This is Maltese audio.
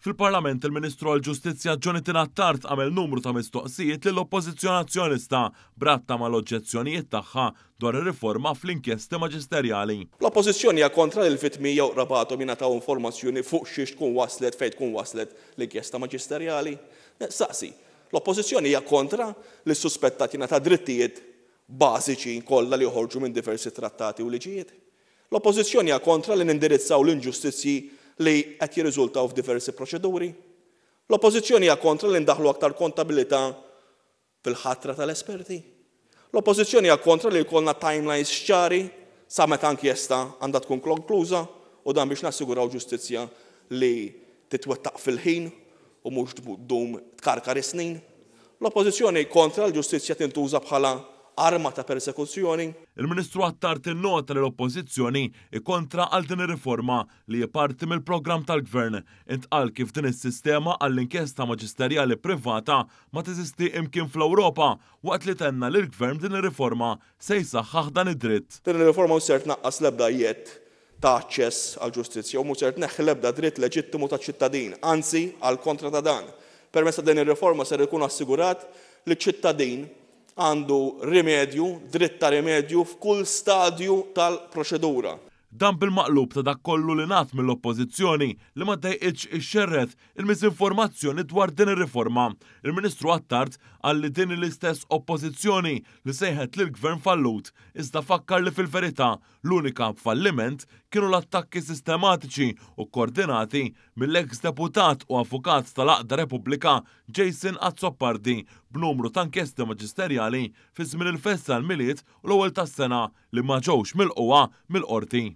Fil-Parlament il-Ministru għall-Ġustizzja Jonathan Attard għamel numru ta' mistoqsijiet lill-Oppożizzjoni azzjonista bratta mal-oġġezzjonijiet tagħha dwar ir-riforma fl-inkjesti maġisterjali. L-Oppożizzjoni hija kontra li l-vittmi jew rabatom jingħataw informazzjoni fuq xiex tkun waslet fejn tkun waslet l-inkjesta maġisterjali. Saqsi, l-Oppożizzjoni hija kontra li s-suspettati jingħata drittijiet bażiċi kollha li joħorġu minn diversi trattati u liġijiet. L-Oppożizzjoni hija kontra li nindirizzaw l-inġustizzji li qed jirriżultaw f'diversi proċeduri. L-Oppożizzjoni hija kontra li ndaħlu aktar kontabilità fil-ħatra tal-esperti. L-Oppożizzjoni hija kontra li jkollna timelines ċari sa meta inkjesta għandha tkun konkluża u dan biex nassiguraw ġustizzja li titwettaq fil-ħin u mhux tdum tkarkar is-snin. L-Oppożizzjoni kontra l-ġustizzja tintuża bħala arma ta' persekuzzjoni. Il-Ministru Attard innota li l-Oppożizzjoni kontra għal din ir-riforma li hija parti mill-programm tal-Gvern. Intqal kif din is-sistema għall-inkjesta maġisterjali privata ma teżisti imkien fl-Ewropa waqt li tenna li l-Gvern din ir-riforma se jsaħħaħ dan id-dritt. Din ir-riforma mhux se tnaqqas l-ebda jiet ta' aċċess għall-ġustizzja u mhux se tneħħi l-ebda dritt leġittimu taċ-ċittadin, anzi għal kontra ta' dan. Permezz ta' din ir-riforma se jkun assigurat li ċ-ċittadin għandu rimedju, dritt ta' rimedju f'kull stadju tal-proċedura. Dan bil-maqlub ta' dak kollu li nat mill-Oppożizzjoni li ma dejqitx ixxerret il-misinformazzjoni dwar din ir-riforma. Il-Ministru Attard qal li din l-istess Oppożizzjoni li sejħet lil gvern fallut iżda fakkar li fil-verità l-unika falliment kienu l-attakki sistematiċi u koordinati mill-ex deputat u avukat tal-Aqda Repubblika Jason Azzopardi b'numru ta' inkjesti maġisterjali fi żmien il-festa l-miliet u l-ewwel tas-sena li ma ġewx milquwa mill-qorti.